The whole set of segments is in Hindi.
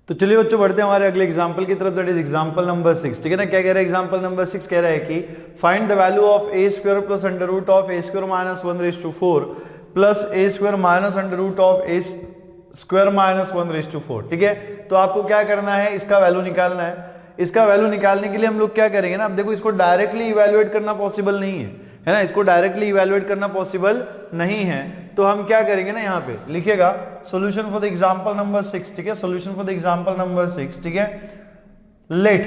तो चलिए बच्चों बढ़ते हैं हमारे अगले एग्जांपल की तरफ, दैट इज एग्जांपल नंबर 6। ठीक है ना, क्या कह रहा है एग्जांपल नंबर 6? कह रहा है कि find the value of a square plus under root of a square minus 1/4 plus a square minus under root of a square minus 1/4। ठीक है, तो आपको क्या करना है, इसका वैल्यू निकालना है। इसका वैल्यू निकालने के लिए हम लोग क्या करेंगे ना, अब देखो इसको डायरेक्टली इवैल्यूएट करना पॉसिबल नहीं है ना, इसको डायरेक्टली इवैल्यूएट करना पॉसिबल नहीं है, तो हम क्या करेंगे ना, यहाँ पे लिखेगा solution for the example number 6। ठीक है, solution for the example number 6। ठीक है, let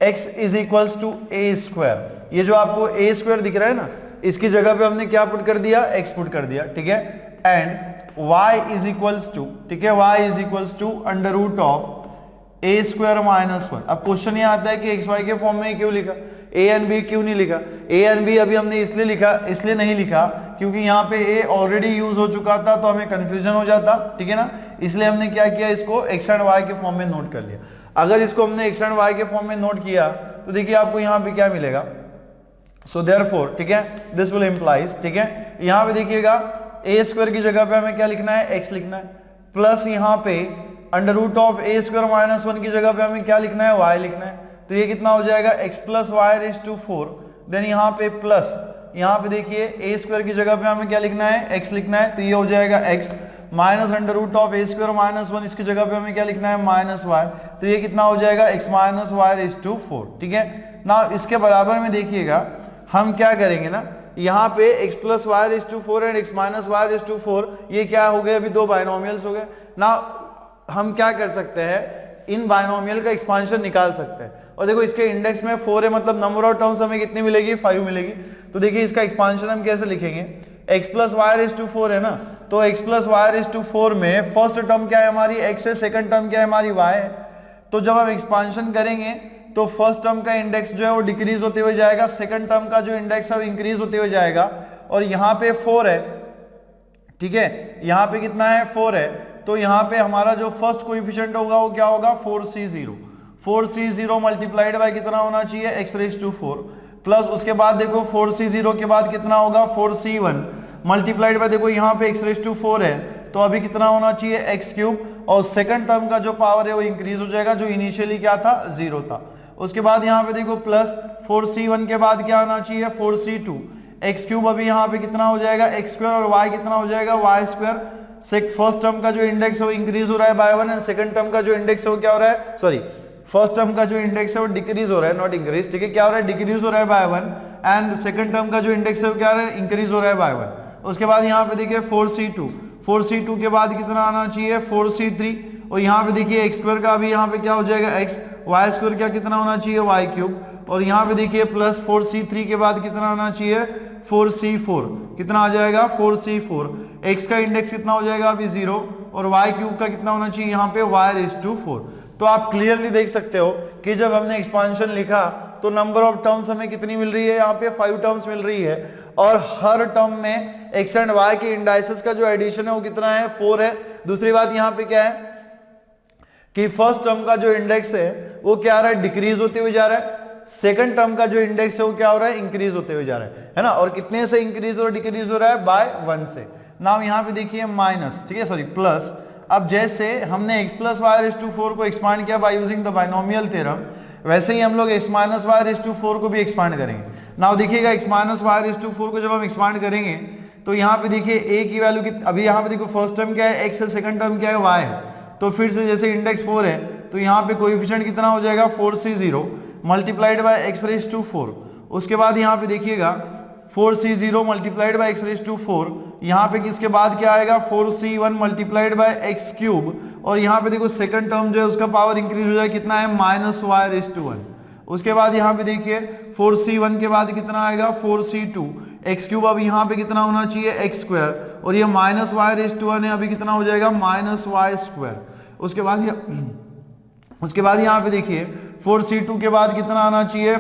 x is equals to a square, ये जो आपको a स्क्वायर दिख रहा है ना, इसकी जगह पे हमने क्या पुट कर दिया, x पुट कर दिया। ठीक है, and y is equals to, ठीक है, y is equals to under root of a square minus 1। अब क्वेश्चन ये आता है कि x y के फॉर्म में क्यों लिखा, a एंड b क्यों नहीं लिखा? a एंड b अभी हमने इसलिए नहीं लिखा क्योंकि यहाँ पे a ऑलरेडी यूज हो चुका था, तो हमें कंफ्यूजन हो जाता। ठीक है ना, इसलिए हमने क्या किया, इसको x एंड y के फॉर्म में नोट कर लिया। अगर इसको हमने x एंड y के फॉर्म में नोट किया तो देखिए आपको यहाँ पे क्या मिलेगा, सो देयरफॉर, ठीक है, दिस विल इंप्लाइज, ठीक है, यहाँ पे देखिएगा a स्क्वायर की जगह पे हमें क्या लिखना है, x लिखना है, प्लस यहाँ पे under root of a square minus 1 की जगह पे हमें क्या लिखना है, y लिखना है। तो ये कितना हो जाएगा, x plus y raise to 4, then यहाँ पे प्लस, यहाँ पे देखिए a स्क्वायर की जगह पे हमें क्या लिखना है, x लिखना है, तो ये हो जाएगा x minus under root of a square minus 1, इसकी जगह पे हमें क्या लिखना है, माइनस y, तो ये कितना हो जाएगा, x minus y raise to 4। ठीक है ना, इसके बराबर में देखिएगा हम क्या करेंगे ना, यहाँ पे x plus y raise to 4 and x minus y raise to 4, ये क्या हो गए, अभी दो बाइनोमियल्स हो गए ना। हम क्या कर सकते हैं, इन बाइनोमियल का एक्सपांशन निकाल सकते हैं, और देखो इसके इंडेक्स में 4 है, मतलब नंबर ऑफ टर्म्स हमें कितनी मिलेगी, 5 मिलेगी। तो देखिए इसका एक्सपांशन हम कैसे लिखेंगे, x plus y raise to 4 है ना, तो x plus y raise to 4 में फर्स्ट टर्म क्या है हमारी, x है, सेकंड टर्म क्या है हमारी, y है। तो जब हम एक्सपांशन करेंगे तो फर्स्ट टर्म का इंडेक्स जो है वो डिक्रीज होते हुए जाएगा, सेकंड टर्म का जो इंडेक्स है वो इंक्रीज होते हुए जाएगा, और यहाँ पे 4 है। ठीक है, यहाँ पे कितना है, 4 है, तो यहाँ पे हमारा जो फर्स्ट कोएफिशिएंट होगा वो क्या होगा, 4c0। 4c0 मल्टीप्लाइड बाय कितना होना चाहिए, x रेज टू 4, प्लस उसके बाद देखो 4c0 के बाद कितना होगा, 4c1 मल्टीप्लाइड बाय, देखो यहाँ पे x रेज टू 4 है, तो अभी कितना होना चाहिए, x क्यूब, और सेकंड टर्म का जो पावर है वो इंक्रीज हो जाएगा, जो इनिशियली क्या था, 0 था। उसके बाद यहाँ पे देखो प्लस 4c1 के बाद क्या होना चाहिए, 4c2, x क्यूब अभी यहाँ पे कितना हो जाएगा, x स्क्वायर, और y कितना हो जाएगा, y स्क्वायर। फर्स्ट टर्म का जो इंडेक्स है वो इंक्रीज हो रहा है बाय 1, एंड सेकंड टर्म का जो इंडेक्स है वो क्या हो रहा है, सॉरी, फर्स्ट टर्म का जो इंडेक्स है वो डिक्रीज हो रहा है, नॉट इंक्रीज। ठीक है, क्या हो रहा है, डिक्रीज हो रहा है बाय 1, एंड सेकंड टर्म का जो इंडेक्स है वो क्या हो रहा है, इंक्रीज हो रहा है बाय 1। उसके बाद यहाँ पे देखिए 4c2 के बाद कितना आना चाहिए, 4c3, और यहाँ पे देखिए x स्क्वायर का अभी यहाँ पे क्या हो जाएगा, x, y स्क्वायर क्या कितना होना चाहिए, y क्यूब, और यहाँ पे देखिए प्लस 4c3 के बाद कितना आना चाहिए, 4c4, कितना आ जाएगा, 4c4, x का इंडेक्स कितना हो जाएगा अभी 0, और y क्यूब का कितना होना चाहिए यहाँ पे, y रेज टू 4। तो आप क्लियरली देख सकते हो कि जब हमने एक्सपांशन लिखा तो नंबर ऑफ टर्म्स हमें कितनी मिल रही है, यहाँ पे 5 टर्म्स मिल रही है, और हर टर्म में x एंड y के इंडाइसेस का जो एडिशन है वो कितना है, 4 है। दूसरी बात यहाँ पे क्या है कि फर्स्ट टर्म का जो इंडेक्स है वो क्या आ रहा है, डिक्रीज होते हुए जा रहा है, सेकंड टर्म का जो इंडेक्स है वो क्या हो रहा है, इंक्रीज होते हुए जा रहा है ना, और कितने से इंक्रीज और डिक्रीज हो रहा है, बाय 1 से। नाउ यहाँ पे देखिए माइनस, ठीक है, सॉरी प्लस, अब जैसे हमने x plus y raise to 4 को एक्सपांड किया by using the binomial theorem, वैसे ही हम लोग x minus y raise to 4 को भी एक्सपांड करेंगे। नाउ देखिएगा x minus y raise to 4 को जब हम एक्सपांड करेंगे तो यहाँ पे देखिए a की वैल्यू अभी यहाँ पे देखो फर्स्ट टर्म क्या है, x है, सेकंड टर्म क्या है, y है, तो फिर से जैसे इंडेक्स 4 है तो यहाँ पे कोएफिशिएंट कितना हो जाएगा, 4c0 multiplied by x raise to 4। उसके बाद यहाँ पे देखिएगा 4c0 multiplied by x raise to 4, यहाँ पे किसके बाद क्या आएगा, 4c1 multiplied by x cube, और यहाँ पे देखो सेकंड टर्म जो है उसका पावर इंक्रीज हो जाएगा, कितना है, माइनस y रेज टू 1। उसके बाद यहाँ पे देखिए 4c1 के बाद कितना आएगा, 4c2, x क्यूब अब यहाँ पे कितना होना चाहिए, x स्क्वायर, और ये माइनस y रेज टू 1 है, अभी कितना हो जाएगा, माइनस y स्क्वायर। उसके बाद यहाँ पे देखिए 4c2 के बाद कितना आना चाहिए,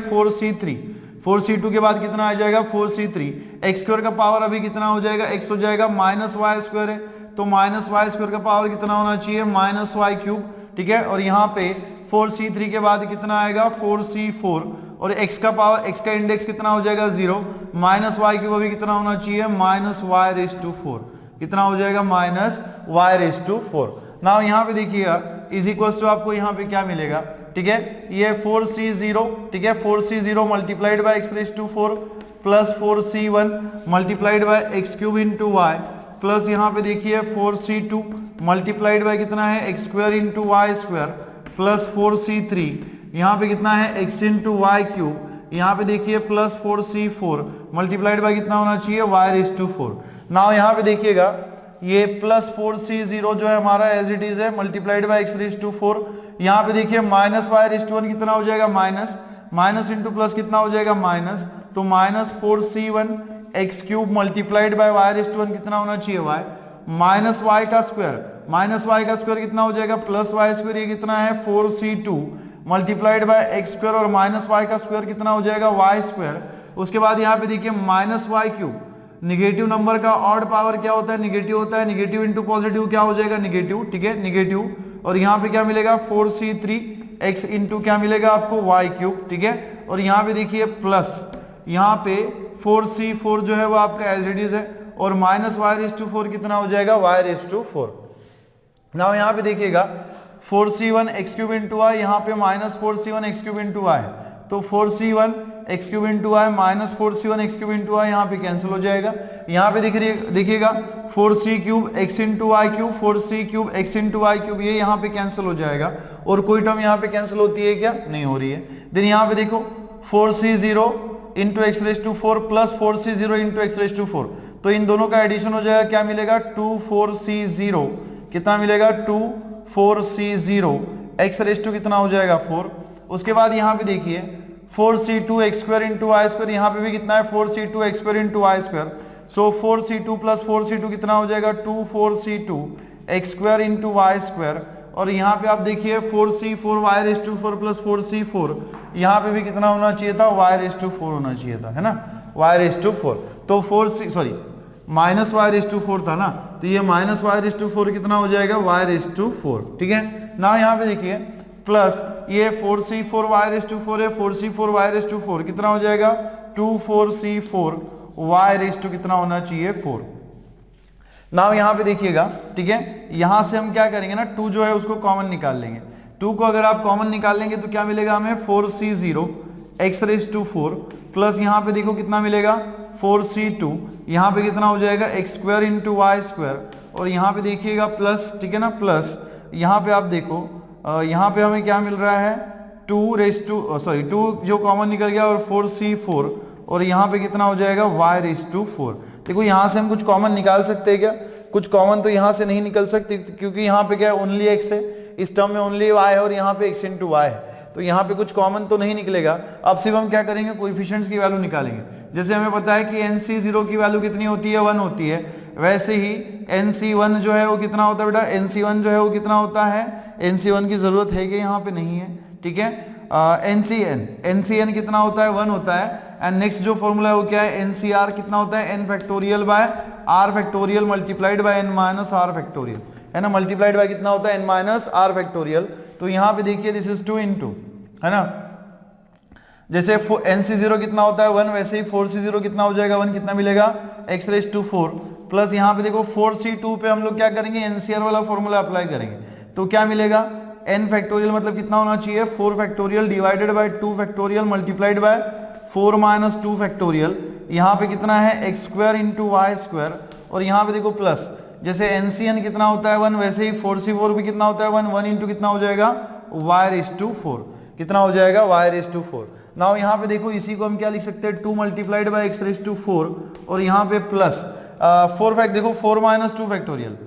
4c2 के बाद कितना आ जाएगा, 4c3, x स्क्वायर का पावर अभी कितना हो जाएगा, x हो जाएगा, माइनस y स्क्वायर है, तो माइनस y स्क्वायर का पावर कितना होना चाहिए, माइनस y क्यूब। ठीक है, और यहाँ पे 4c3 के बाद कितना आएगा, 4c4, और x का पावर, x का इंडेक्स कितना हो जाएगा, 0, माइनस y क्यूब अभी कितना होना चाहिए, माइनस y रेज टू 4, कितना हो जाएगा, minus y raise to 4। Now यहाँ पे देखिएगा इज इक्वल्स टू आपको यहाँ पे क्या मिलेगा, ठीक है, ये 4c0, ठीक है, 4c0 multiplied by x raise to 4 plus 4c1 multiplied by x cube into y plus यहाँ पे देखिए 4c2 मल्टीप्लाइड बाय कितना है x square into Y square plus 4c3 यहाँ पे कितना है x इंटू वाई क्यूब, यहाँ पे देखिए प्लस 4c4 मल्टीप्लाइड बाय कितना होना चाहिए y रेज टू 4। नाउ यहाँ पे देखिएगा ये प्लस 4c0 जो है हमारा एज इट इज है multiplied by x raise to 4, यहाँ पे देखिए माइनस y रेज टू 1 कितना हो जाएगा माइनस, माइनस इंटू प्लस कितना हो जाएगा माइनस, तो minus 4c1 x cube multiplied by y raise to 1 कितना होना चाहिए y, माइनस y का स्क्वायर, माइनस y का स्क्वायर कितना हो जाएगा प्लस y स्क्वायर, ये कितना है 4c2 multiplied by x square और माइनस y का स्क्वायर कितना हो जाएगा y स्क्वायर। उसके बाद यहाँ पे देखिए minus y cube, negative number का ऑड पावर क्या होता है निगेटिव होता है, निगेटिव इंटू पॉजिटिव क्या हो जाएगा निगेटिव, ठीक है निगेटिव, और यहाँ पे क्या मिलेगा 4c3 x इंटू क्या मिलेगा आपको y क्यूब, ठीक है, और यहाँ पे देखिए प्लस यहाँ पे 4c4 जो है वो आपका एज इट इज है और माइनस y रेज टू 4 कितना हो जाएगा y रेज टू 4। नाउ यहाँ पे देखिएगा 4c1 x cube into y, यहाँ पे minus 4c1 x cube into y, तो 4c1 x cube into y minus 4c1 x cube into y यहाँ पे कैंसिल हो जाएगा। यहाँ पे देखिएगा 4c cube x into y cube, 4c cube x into y cube, ये यहाँ पे कैंसिल हो जाएगा और कोई टर्म यहाँ पे कैंसिल होती है क्या, नहीं हो रही है। देन यहाँ पे देखो 4c0 into x raise to 4 plus 4c0 into x raise to 4, तो इन दोनों का एडिशन हो जाएगा, क्या मिलेगा 24c0, कितना मिलेगा 24c0 एक्स रेज टू कितना हो जाएगा 4। उसके बाद यहाँ पे देखिए 4c2 X square into Y square, यहाँ पे भी कितना है 4c2 X square into Y square, so 4c2 plus 4c2 कितना हो जाएगा 24c2 X square into Y square, और यहाँ पे आप देखिए 4c4 Y raise to 4 plus 4c4, यहाँ पे भी कितना होना चाहिए था वाई रेज टू 4 होना चाहिए था, है ना, वाई रेज टू 4, तो माइनस वाई रेज टू 4 था ना, तो ये माइनस वाई रेज टू 4 कितना हो जाएगा वाई रेज टू 4, ठीक है ना। यहाँ पे देखिए प्लस ये 4c4 वाई रेज टू 4 है, 4c4 वाई रेज टू 4 कितना हो जाएगा 24c4 वाई रेज टू कितना होना चाहिए 4। नाउ यहाँ पे देखिएगा, ठीक है, यहां से हम क्या करेंगे ना 2 जो है उसको कॉमन निकाल लेंगे, 2 को अगर आप कॉमन निकाल लेंगे तो क्या मिलेगा हमें 4c0 x raise to 4 plus यहाँ पे देखो कितना मिलेगा 4c2, यहाँ पे कितना हो जाएगा x square into Y square, और यहाँ पे देखिएगा प्लस, ठीक है ना, प्लस यहाँ पे आप देखो यहाँ पे हमें क्या मिल रहा है 2 जो कॉमन निकल गया और 4c4, और यहाँ पे कितना हो जाएगा y रेज टू 4। देखो यहाँ से हम कुछ कॉमन निकाल सकते हैं क्या, कुछ कॉमन तो यहाँ से नहीं निकल सकते क्योंकि यहाँ पे क्या है ओनली x है, इस टर्म में ओनली y है और यहाँ पे x इंटू वाई है, तो यहाँ पे कुछ कॉमन तो नहीं निकलेगा। अब सिर्फ हम क्या करेंगे कोएफिशिएंट्स की वैल्यू निकालेंगे। जैसे हमें पता है कि NC0 की वैल्यू कितनी होती है 1 होती है, वैसे ही NC1 जो है वो कितना होता है बेटा, NC1 जो है वो कितना होता है, NC1 की जरूरत है कि यहाँ पे नहीं है, ठीक है, NCN कितना होता है 1 होता है, एंड नेक्स्ट जो फॉर्मूला है वो क्या है NCR कितना होता है n factorial by r factorial multiplied bye n minus r factorial, है ना, मल्टीप्लाइड बाय कितना होता है n माइनस r फैक्टोरियल। तो यहाँ पे देखिए दिस इज 2 इंटू, है ना, जैसे NC0 कितना होता है 1, वैसे ही 4C0 कितना हो जाएगा 1, कितना मिलेगा x रेज टू 4 प्लस यहाँ पे देखो 4C2 पे हम लोग क्या करेंगे NCR वाला फॉर्मूला अप्लाई करेंगे, तो क्या मिलेगा n फैक्टोरियल मतलब कितना होना चाहिए 4 factorial divided by 2 factorial multiplied by 4 minus 2 factorial, यहाँ पे कितना है x square into Y square, और यहाँ पे देखो प्लस जैसे NCN कितना होता है 1, वैसे ही 4C4 भी कितना होता है 1 इंटू कितना हो जाएगा y रेज टू 4, कितना हो जाएगा y रेज टू 4। नाउ यहाँ पे देखो इसी को हम क्या लिख सकते हैं 2 multiplied by x raise to 4, और यहाँ पे प्लस 4 फैक्ट देखो 4 माइनस 2 फैक्टोरियल,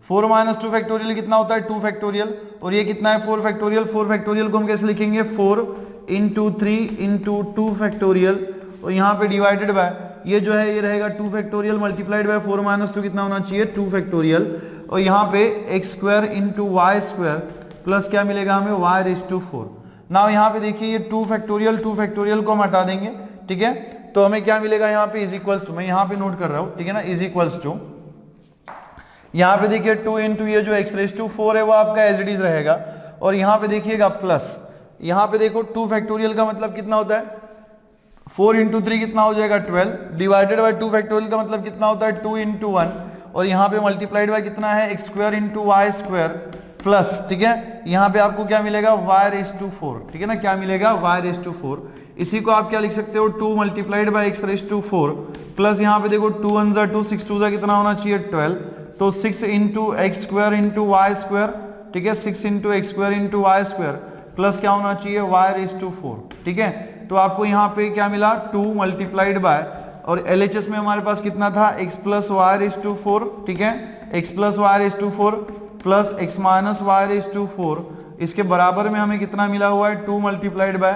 4 माइनस 2 फैक्टोरियल कितना होता है 2 फैक्टोरियल, और ये कितना है 4 फैक्टोरियल, 4 फैक्टोरियल को हम कैसे लिखेंगे 4 इंटू 3 इंटू 2 फैक्टोरियल, और यहाँ पे डिवाइडेड बाय ये जो है ये रहेगा 2 फैक्टोरियल मल्टीप्लाइड बाय 4 माइनस 2 कितना होना चाहिए 2 फैक्टोरियल, और यहाँ पे x square into Y square plus क्या मिलेगा हमें y रेज टू 4। नाउ यहाँ पे देखिए ये 2 फैक्टोरियल को हम हटा देंगे, ठीक है, तो हमें क्या मिलेगा यहाँ पे इज इक्वल्स टू, मैं यहाँ पे नोट कर रहा हूँ, ठीक है ना, इज इक्वल्स टू, यहाँ पे देखिए 2 इंटू ये जो एक्स रेज टू 4 है वो आपका एज इट इज रहेगा, और यहाँ पे देखिएगा प्लस, यहाँ पे देखो 2 फैक्टोरियल का मतलब कितना होता है 4 इंटू 3 कितना हो जाएगा 12 डिवाइडेड बाय 2 फैक्टोरियल का मतलब कितना होता है 2 इंटू 1, और यहाँ पे मल्टीप्लाइड बाय कितना है x square into Y square plus, ठीक है, यहाँ पे आपको क्या मिलेगा y रेज टू 4, ठीक है ना, क्या मिलेगा y रेज टू 4। इसी को आप क्या लिख सकते हो 2 multiplied by x raise to 4 plus यहाँ पे देखो 2 1 जा 2 6 2 जा कितना होना चाहिए 12, तो 6 into x square into Y square, ठीक है, 6 into x square into Y square plus क्या होना चाहिए y रेज टू 4, ठीक है। तो आपको यहाँ पे क्या मिला 2 मल्टीप्लाइड बाय, और LHS में हमारे पास कितना था x plus y raise to 4, ठीक है, x plus y raise to 4 plus x minus y raise to 4, इसके बराबर में हमें कितना मिला हुआ है 2 multiplied by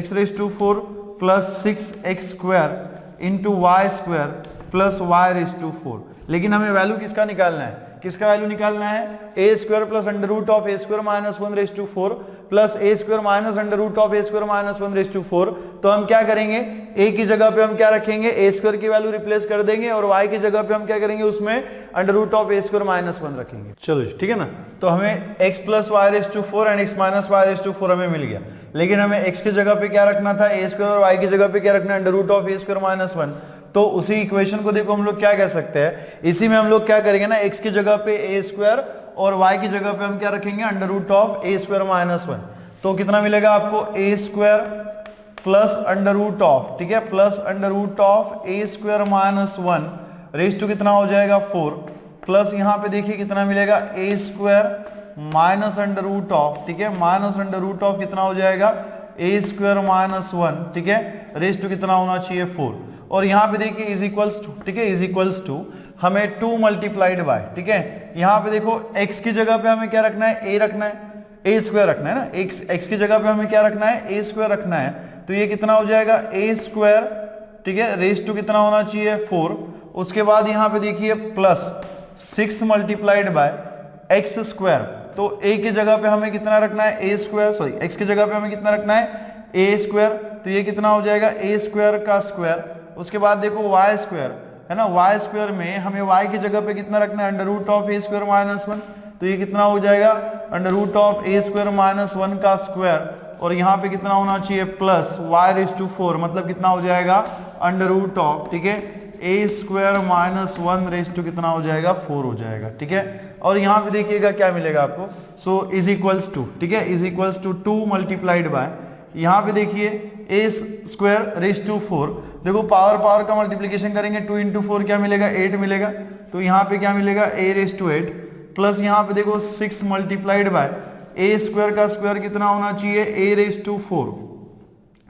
x raise to 4 plus 6x square into Y square plus y raise to 4। लेकिन हमें वैल्यू किसका निकालना है, किसका वैल्यू निकालना है a square plus under root of a square minus 1 raise to 4 plus a square minus under root of a square minus 1 raise to 4। तो हम क्या करेंगे, a की जगह पे हम क्या रखेंगे a स्क्वायर की वैल्यू रिप्लेस कर देंगे और y की जगह पे हम क्या करेंगे उसमें under root of a square minus 1 रखेंगे। चलो ठीक है ना, तो हमें x plus y raise to 4 and x minus y raise to 4 हमें मिल गया। लेकिन हमें x की जगह पे क्या रखना था a स्क्वायर और y की जगह पे क्या रखना है under root of a square minus 1। तो उसी इक्वेशन को देखो हम लोग क्या कह सकते हैं, इसी में हम लोग क्या करेंगे ना x की जगह पे a स्क्वायर और y की जगह पे हम क्या रखेंगे under root of a square minus 1। तो कितना मिलेगा आपको a square plus under root of, ठीक है, plus under root of a square minus 1 raise to कितना हो जाएगा 4 प्लस यहाँ पे देखिए कितना मिलेगा a square minus under root of, ठीक है, माइनस अंडर रूट ऑफ कितना हो जाएगा a स्क्वायर माइनस 1, ठीक है, रेज टू कितना होना चाहिए 4। और यहाँ पे देखिए इज इक्वल्स टू, ठीक है, इज इक्वल्स टू हमें 2 मल्टीप्लाइड बाय, ठीक है, यहाँ पे देखो x की जगह पे हमें क्या रखना है a रखना है, a स्क्वायर रखना है ना, x की जगह पे हमें क्या रखना है a स्क्वायर रखना है। तो ये कितना हो जाएगा a स्क्वायर, ठीक है, रेज टू कितना होना चाहिए 4। उसके बाद यहाँ पे देखिए plus 6 multiplied by x square, तो a की जगह पे हमें कितना रखना है a स्क्वायर, सॉरी x की जगह पे हमें कितना रखना है a स्क्वायर, तो ये कितना हो जाएगा a स्क्वायर का स्क्वायर। उसके बाद देखो y स्क्वायर है ना, y स्क्वायर में हमें y की जगह पे कितना रखना है under root of a square minus 1, तो ये कितना हो जाएगा under root of a square minus 1 का स्क्वायर, और यहाँ पे कितना होना चाहिए प्लस y रेज टू 4, मतलब कितना हो जाएगा अंडर रूट ऑफ, ठीक है, a square minus 1 raise to कितना हो जाएगा 4 हो जाएगा, ठीक है। और यहाँ पे देखिएगा क्या मिलेगा आपको, सो इज इक्वल्स टू, ठीक है, is equals to 2 multiplied by, यहाँ पे देखिए a स्क्वायर रेज टू 4, देखो पावर पावर का मल्टीप्लीकेशन करेंगे 2 इंटू 4 क्या मिलेगा 8 मिलेगा, तो यहाँ पे क्या मिलेगा a रेज टू 8 प्लस यहाँ पे देखो 6 मल्टीप्लाइड बाय a स्क्वायर का स्क्वायर कितना होना चाहिए a रेज टू 4,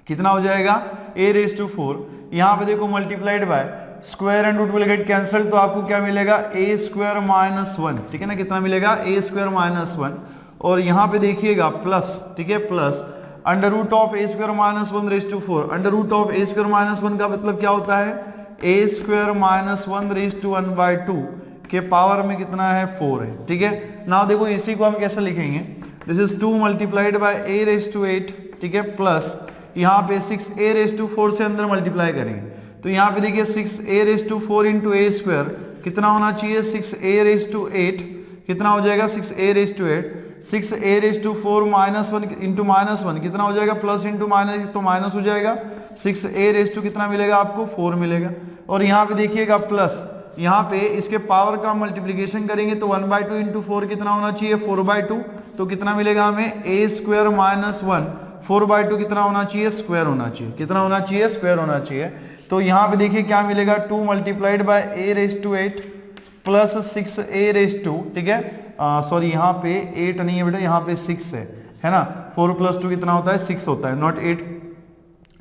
कितना हो जाएगा a रेज टू 4, यहाँ पे देखो multiplied by square and root will get cancel, तो आपको क्या मिलेगा a स्क्वायर माइनस 1, ठीक है ना, कितना मिलेगा a स्क्वायर माइनस 1, और यहाँ पे देखिएगा प्लस, ठीक है, plus under root of a square minus 1 raise to 4, under root of a square minus 1 का मतलब क्या होता है a square minus 1 raise to 1 by 2 के पावर में कितना है 4 है, ठीक है। नाउ देखो इसी को हम कैसे लिखेंगे, this is 2 multiplied by a raise to 8, ठीक है, प्लस यहाँ पे 6a रेज टू 4 से अंदर मल्टीप्लाई करेंगे, तो यहाँ पे देखिए 6a raise to 4 into a square कितना होना चाहिए 6a रेज टू 8, कितना हो जाएगा 6a raise to 8, 6a raise to 4 minus 1 into minus 1 कितना हो जाएगा प्लस इंटू माइनस, तो माइनस हो जाएगा, 6a रेज टू कितना मिलेगा आपको 4 मिलेगा। और यहाँ पे देखिएगा प्लस, यहाँ पे इसके पावर का मल्टीप्लीकेशन करेंगे तो 1 बाई 2 इंटू 4 कितना होना चाहिए 4 बाई 2, तो कितना मिलेगा हमें a स्क्वायर माइनस 1 4 बाई 2 कितना होना चाहिए स्क्वायर होना चाहिए, कितना होना चाहिए स्क्वायर होना चाहिए। तो यहाँ पे देखिए क्या मिलेगा 2 multiplied by a raise to 8 plus 6a raise to, ठीक है, सॉरी यहाँ पे 8 नहीं है बेटा, यहाँ पे 6 है ना, 4 प्लस 2 कितना होता है 6 होता है, नॉट 8,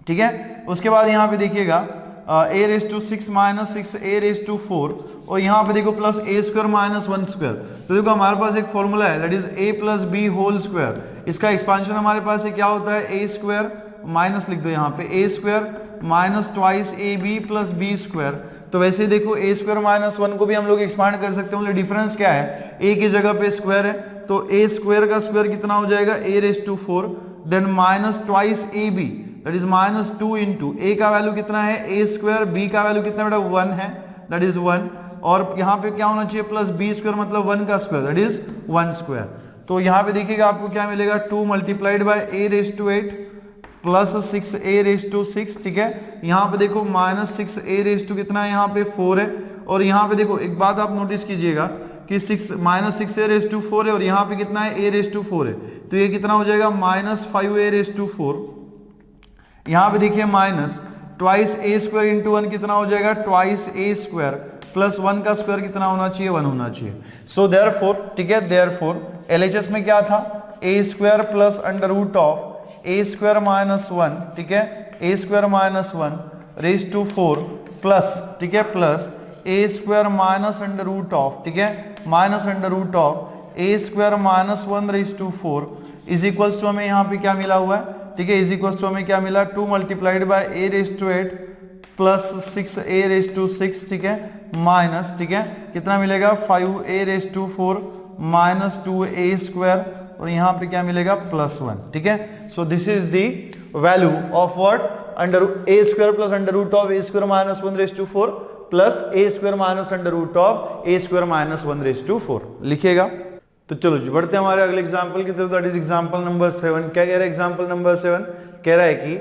ठीक है। उसके बाद यहाँ पे देखिएगा a raise to 6 minus 6a raise to 4, और यहाँ पे देखो plus a square minus 1 square, तो देखो हमारे पास एक फॉर्मूला है that is a plus b whole square, इसका एक्सपांशन हमारे पास है क्या होता है a स्क्वायर माइनस लिख दो यहाँ पे a square minus twice ab plus b square. तो वैसे ही देखो a स्क्वायर माइनस 1 को भी हम लोग एक्सपांड कर सकते हैं, डिफरेंस क्या है a की जगह पे स्क्वायर है, तो a स्क्वायर का स्क्वायर कितना हो जाएगा a raise to 4 then minus twice ab that is minus 2 into a का वैल्यू कितना है a स्क्वायर, b का वैल्यू कितना बेटा 1 है दैट इज 1, और यहाँ पे क्या होना चाहिए प्लस b स्क्वायर मतलब 1 का स्क्वायर दैट इज 1 स्क्वायर। तो यहाँ पे देखिएगा आपको क्या मिलेगा 2 multiplied by a raise to 8 plus 6a raise to 6, ठीक है, यहाँ पे देखो माइनस 6a रेज टू कितना है यहाँ पे 4 है, और यहाँ पे देखो एक बात आप नोटिस कीजिएगा कि -6a⁴ है और यहाँ पे कितना है a⁴ है, तो ये कितना हो जाएगा -5a⁴। यहाँ पे देखिए माइनस ट्वाइस a² इंटू 1 कितना हो जाएगा ट्वाइस a² प्लस 1 का स्क्वायर कितना होना चाहिए 1 होना चाहिए। सो देयरफॉर, ठीक है, देयरफॉर LHS में क्या था a² plus under root of a² minus 1, ठीक है, a² minus 1 raise to 4 plus, ठीक है, plus a² minus under root of, ठीक है, minus under root of a² minus 1 raise to 4 is equals to हमें यहाँ पे क्या मिला हुआ है, ठीक है, इज इक्वल्स टू हमें क्या मिला 2 multiplied bye a⁴ plus 6a⁴, ठीक है, माइनस, ठीक है, कितना मिलेगा 5a⁴ माइनस 2a² और यहाँ पे क्या मिलेगा प्लस 1, ठीक है। So this is the value of what under a² plus under root of a² minus 1 raise to 4 plus a² minus under root of a² minus 1 raise to 4 लिखिएगा। तो चलो जी बढ़ते हैं हमारे अगले एग्जांपल की तरफ, दैट इज एग्जांपल नंबर 7। क्या कह रहा है एग्जांपल नंबर 7? कह रहा है कि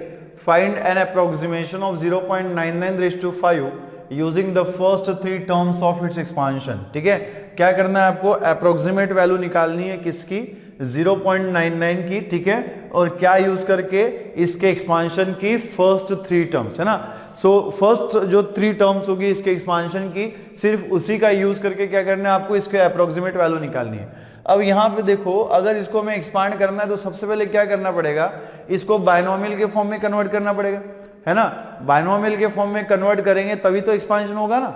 find an approximation of 0.99 raise to 5 using the first 3 terms of its expansion. ठीक है, क्या करना है आपको, अप्रोक्सीमेट वैल्यू निकालनी है किसकी 0.99 की, ठीक है, और क्या यूज करके इसके एक्सपांशन की फर्स्ट 3 टर्म्स, है ना। सो फर्स्ट जो 3 टर्म्स होगी इसके एक्सपांशन की, सिर्फ उसी का यूज करके क्या करना है आपको, इसके अप्रोक्सीमेट वैल्यू निकालनी है। अब यहाँ पे देखो, अगर इसको हमें एक्सपांड करना है तो सबसे पहले क्या करना पड़ेगा, इसको बायनोमियल के फॉर्म में कन्वर्ट करना पड़ेगा, है ना। बायनोमियल के फॉर्म में कन्वर्ट करेंगे तभी तो एक्सपांशन होगा ना,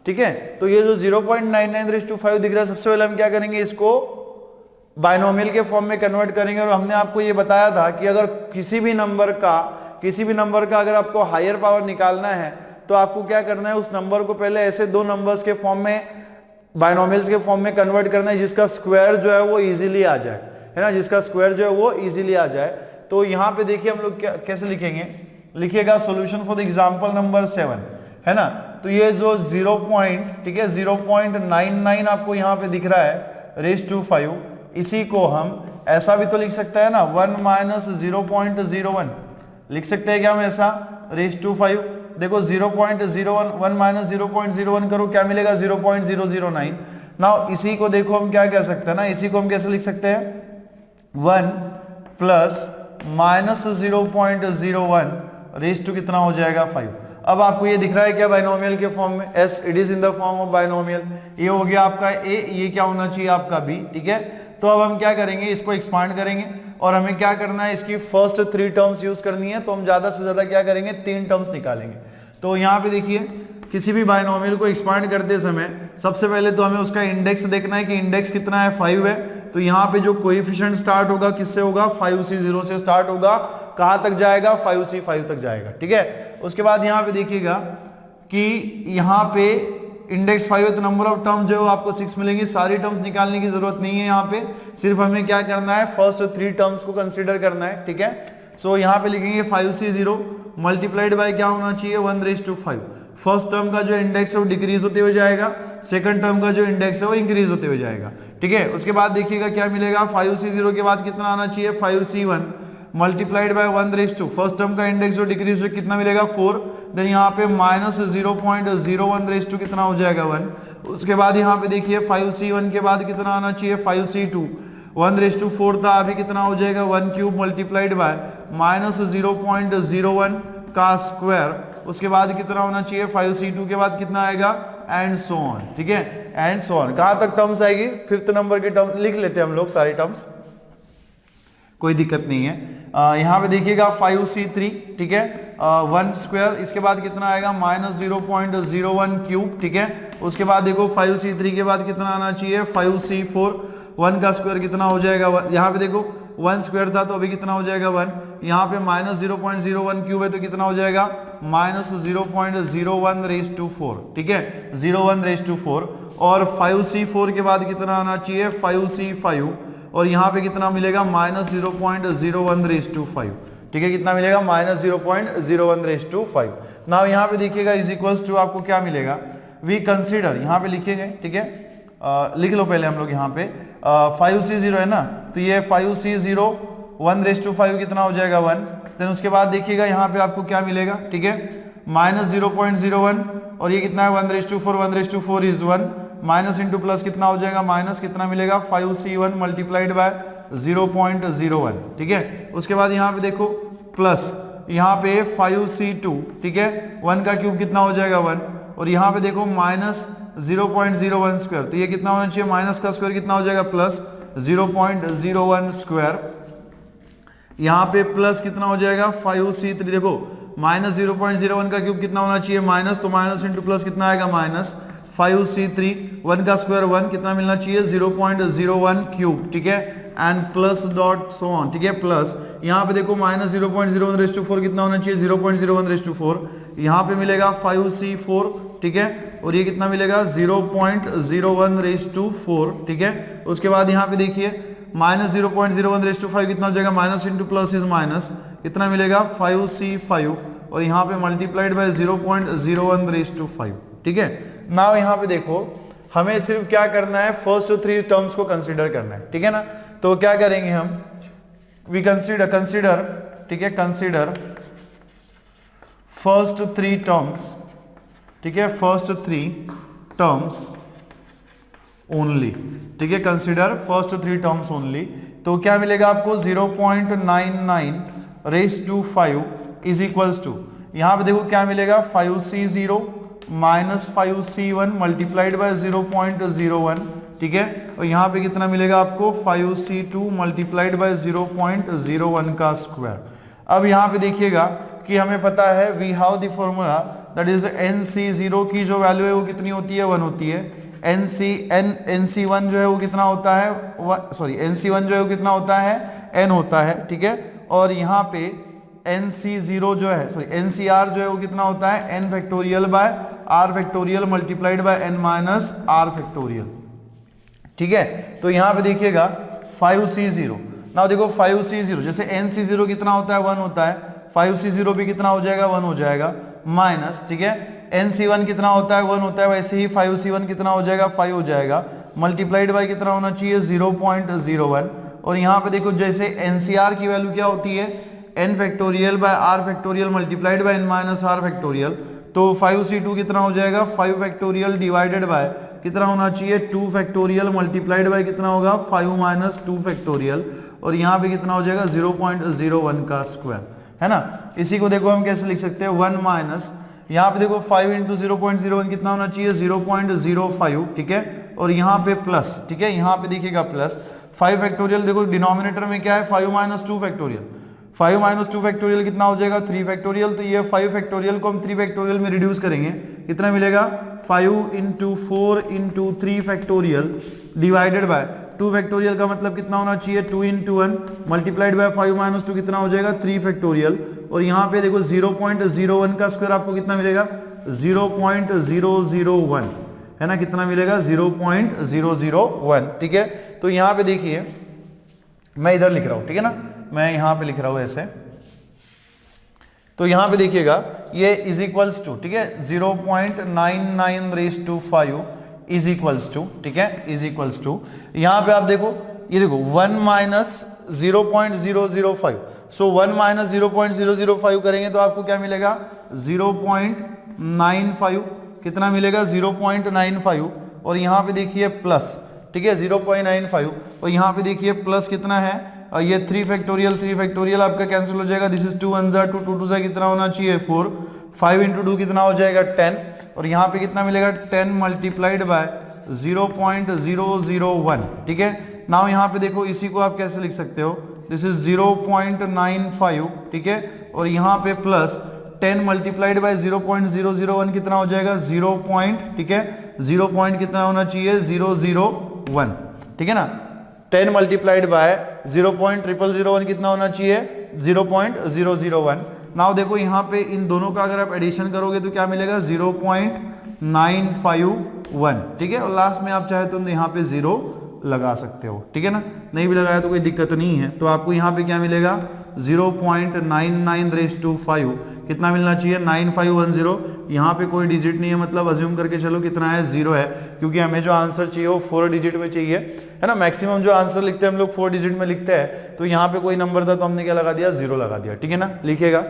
ठीक है। तो ये जो 0.99/5 दिख रहा है, सबसे पहले हम क्या करेंगे, इसको बायनोमियल के फॉर्म में कन्वर्ट करेंगे। और हमने आपको ये बताया था कि अगर किसी भी नंबर का अगर आपको हायर पावर निकालना है तो आपको क्या करना है, उस नंबर को पहले ऐसे 2 नंबर्स के फॉर्म में, बायनोमियल्स के फॉर्म में कन्वर्ट करना है जिसका स्क्वायर जो है वो इजीली आ जाए, है ना, जिसका स्क्वायर जो है वो इजीली आ जाए। तो यहाँ पे देखिए हम लोग कैसे लिखेंगे, लिखिएगा solution for the example number 7, है ना। तो ये जो 0.99 आपको यहाँ पे दिख रहा है रेज टू 5, इसी को हम ऐसा भी तो लिख सकते हैं ना, 1 माइनस 0.01 लिख सकते हैं क्या हम ऐसा, रेज टू 5। देखो 0.01 1 माइनस 0.01 करो, क्या मिलेगा 0.009। नाउ इसी को देखो हम क्या कह सकते हैं ना, इसी को हम कैसे लिख सकते हैं, 1 प्लस माइनस 0.01 रेज टू कितना हो जाएगा 5। अब आपको ये दिख रहा है क्या बायनोमियल के फॉर्म में, S it is in the form of binomial. ये हो गया आपका ए, ये क्या होना चाहिए आपका बी, ठीक है। तो अब हम क्या करेंगे, इसको एक्सपांड करेंगे और हमें क्या करना है, इसकी फर्स्ट 3 टर्म्स यूज करनी है। तो हम ज्यादा से ज्यादा क्या करेंगे, 3 टर्म्स निकालेंगे। तो यहाँ पे देखिए, किसी भी बायनोमियल को एक्सपांड करते समय सबसे पहले तो हमें उसका इंडेक्स देखना है कि इंडेक्स कितना है, 5 है। तो यहाँ पे जो कोएफिशिएंट स्टार्ट होगा किससे होगा, 5c0 से स्टार्ट होगा, कहां तक जाएगा 5c5 तक जाएगा, ठीक है। उसके बाद यहाँ पे देखिएगा कि यहाँ पे इंडेक्स 5 है तो नंबर ऑफ टर्म्स जो है आपको 6 मिलेंगी। सारी टर्म्स निकालने की जरूरत नहीं है, यहाँ पे सिर्फ हमें क्या करना है, फर्स्ट 3 टर्म्स को कंसीडर करना है, ठीक है। सो यहाँ पे लिखेंगे 5c0 मल्टीप्लाइड बाय क्या होना चाहिए 1/5। फर्स्ट टर्म का जो इंडेक्स है वो डिक्रीज होते हुए जाएगा, सेकंड टर्म का जो इंडेक्स है वो इंक्रीज होते हुए जाएगा, ठीक है। उसके बाद देखिएगा क्या मिलेगा, 5c0 के बाद कितना आना चाहिए 5c1 multiplied by 1/2। First term का इंडेक्स जो डिक्रीज हो कितना मिलेगा 4। देन यहाँ पे माइनस 0.01 कितना हो जाएगा 1। उसके बाद यहाँ पे देखिए 5c1 के बाद कितना आना चाहिए 5c2 1/4 था, अभी कितना हो जाएगा 1 क्यूब मल्टीप्लाइड बाय माइनस 0.01 का स्क्वायर। उसके बाद कितना होना चाहिए 5c2 के बाद कितना आएगा, एंड सो ऑन, ठीक है, एंड सो ऑन। कहां तक टर्म्स आएगी, 5th नंबर की टर्म लिख लेते हैं हम लोग सारी टर्म्स, कोई दिक्कत नहीं है। यहाँ पे देखिएगा 5c3, ठीक है, 1 स्क्वायर, इसके बाद कितना आएगा माइनस 0.01 क्यूब, ठीक है। उसके बाद देखो 5c3 के बाद कितना आना चाहिए 5c4, 1 का स्क्वायर कितना हो जाएगा 1। यहाँ पे देखो 1 स्क्वायर था तो अभी कितना हो जाएगा 1। यहाँ पे माइनस 0.01 क्यूब है तो कितना हो जाएगा माइनस 0.01/4, ठीक है, 0.1/4। और 5c4 के बाद कितना आना चाहिए 5c5 और यहाँ पे कितना मिलेगा माइनस 0.01/5, ठीक है, कितना मिलेगा माइनस 0.01/5। नाउ यहाँ पे देखिएगा इज इक्वल्स टू आपको क्या मिलेगा, वी कंसीडर, यहाँ पे लिखेंगे, ठीक है, लिख लो पहले हम लोग यहाँ पे 5c0 है ना, तो ये 5c0 1/5 कितना हो जाएगा 1। देन उसके बाद देखिएगा यहाँ पे आपको क्या मिलेगा, ठीक है, माइनस 0.01 और ये कितना है 1/4, 1/4 इज 1। माइनस इंटू प्लस कितना हो जाएगा, माइनस कितना मिलेगा 5c1 मल्टीप्लाइड बाय 0.01, ठीक है। उसके बाद यहाँ पे देखो प्लस यहाँ पे 5c2, ठीक है, 1 का क्यूब कितना हो जाएगा 1, और यहाँ पे देखो माइनस 0.01 स्क्वायर, तो ये कितना होना चाहिए, माइनस का स्क्वायर कितना हो जाएगा प्लस 0.01 स्क्वायर, यहाँ पे प्लस कितना हो जाएगा 5c3, देखो माइनस 0.01 का क्यूब कितना होना चाहिए माइनस, तो माइनस इंटू प्लस कितना आएगा माइनस 5c3, 1 का स्क्वायर 1 कितना मिलना चाहिए 0.01 क्यूब, ठीक है, and plus dot so on, ठीक है, प्लस यहाँ पे देखो माइनस 0.01/4 कितना होना चाहिए 0.01/4, यहाँ पे मिलेगा 5c4, ठीक है, और ये कितना मिलेगा 0.01/4, ठीक है। उसके बाद यहाँ पे देखिए माइनस 0.01/5 कितना हो जाएगा, minus into plus is minus, कितना मिलेगा 5c5, और यहाँ पे मल्टीप्लाइड बाय 0.01/5, ठीक है। नाउ यहाँ पे देखो हमें सिर्फ क्या करना है, फर्स्ट 3 टर्म्स को कंसीडर करना है, ठीक है ना। तो क्या करेंगे हम, वी कंसीडर, ठीक है, कंसीडर फर्स्ट 3 टर्म्स, ठीक है, फर्स्ट 3 टर्म्स ओनली, ठीक है, कंसीडर फर्स्ट 3 टर्म्स ओनली। तो क्या मिलेगा आपको 0.99/5 इज इक्वल्स टू, यहां पे देखो क्या मिलेगा 5c0 minus 5c1 multiplied by 0.01, ठीक है, और यहाँ पे कितना मिलेगा आपको 5c2 मल्टीप्लाइड बाय 0.01 का स्क्वायर। अब यहाँ पे देखिएगा कि हमें पता है we have the formula that is nc0 की जो वैल्यू है वो कितनी होती है 1 होती है, nc1 जो है वो कितना होता है, nc1 जो है वो कितना होता है n होता है, ठीक है, और यहाँ पे nc0 जो है ncr जो है वो कितना होता है n factorial by r factorial multiplied bye n minus r factorial, ठीक है। तो यहाँ पे देखिएगा 5c0, नाउ देखो 5c0 जैसे nc0 कितना होता है 1 होता है, 5c0 भी कितना हो जाएगा 1 हो जाएगा, माइनस, ठीक है, nc1 कितना होता है 1 होता है, वैसे ही 5c1 कितना हो जाएगा 5 हो जाएगा, मल्टीप्लाइड बाय कितना होना चाहिए 0.01, और यहाँ पे देखो जैसे ncr की वैल्यू क्या होती है n factorial by r factorial multiplied bye n minus r factorial, तो 5c2 कितना हो जाएगा 5 फैक्टोरियल डिवाइडेड बाय कितना होना चाहिए 2 फैक्टोरियल मल्टीप्लाइड बाय कितना होगा 5 माइनस 2 फैक्टोरियल, और यहाँ पे कितना हो जाएगा 0.01 का स्क्वायर, है ना। इसी को देखो हम कैसे लिख सकते हैं 1 माइनस, यहाँ पे देखो 5 इंटू 0.01 कितना होना चाहिए 0.05, ठीक है, और यहाँ पे प्लस, ठीक है, यहाँ पे देखिएगा प्लस 5 फैक्टोरियल, देखो डिनोमिनेटर में क्या है 5 माइनस 2 फैक्टोरियल, 5 माइनस 2 फैक्टोरियल कितना हो जाएगा 3 फैक्टोरियल, तो ये 5 फैक्टोरियल को हम 3 फैक्टोरियल में रिड्यूस करेंगे, कितना मिलेगा 5 into 4 into 3 factorial divided by 2 factorial का मतलब कितना होना चाहिए 2 इंटू 1 मल्टीप्लाइड बाय 5 माइनस 2 कितना हो जाएगा 3 फैक्टोरियल, और यहाँ पे देखो 0.01 का स्क्वायर आपको कितना मिलेगा 0.001, है ना, कितना मिलेगा 0.001, ठीक है। तो यहाँ पे देखिए मैं इधर लिख रहा हूँ, ठीक है ना, मैं यहाँ पे लिख रहा हूँ ऐसे, तो यहाँ पे देखिएगा ये इज इक्वल्स टू, ठीक है, 0.99/5 इज इक्वल्स टू, ठीक है, इज इक्वल्स टू, यहाँ पे आप देखो ये देखो 1 माइनस 0.005, सो 1 माइनस 0.005 करेंगे तो आपको क्या मिलेगा 0.95, कितना मिलेगा 0.95, और यहाँ पे देखिए प्लस, ठीक है 0.95, और यहाँ पे देखिए प्लस कितना है, ये 3 फैक्टोरियल आपका कैंसिल हो जाएगा, दिस इज 2 1 2 2 2 कितना होना चाहिए 4, 5 इंटू 2 कितना हो जाएगा 10, और यहाँ पे कितना मिलेगा 10 मल्टीप्लाइड बाय 0.001, ठीक है। नाउ यहाँ पे देखो इसी को आप कैसे लिख सकते हो, दिस इज 0.95, ठीक है, और यहाँ पे प्लस 10 मल्टीप्लाइड बाय 0.001 कितना हो जाएगा 0 पॉइंट, ठीक है, 0 पॉइंट कितना होना चाहिए 001, ठीक है ना, 10 मल्टीप्लाइड बाय 0.0001 कितना होना चाहिए 0.001। नाउ देखो यहाँ पे इन दोनों का अगर आप एडिशन करोगे तो क्या मिलेगा 0.951, ठीक है, और लास्ट में आप चाहे तो यहाँ पे 0 लगा सकते हो, ठीक है ना, नहीं भी लगाया तो कोई दिक्कत नहीं है। तो आपको यहाँ पे क्या मिलेगा 0.99/5 कितना मिलना चाहिए 9510, यहाँ पे कोई डिजिट नहीं है, मतलब अज्यूम करके चलो कितना है 0 है, क्योंकि हमें जो आंसर चाहिए वो 4 डिजिट में चाहिए, है ना, मैक्सिमम जो आंसर लिखते हैं हम लोग 4 डिजिट में लिखते हैं, तो यहाँ पे कोई नंबर था तो हमने क्या लगा दिया 0 लगा दिया, ठीक है ना, लिखिएगा।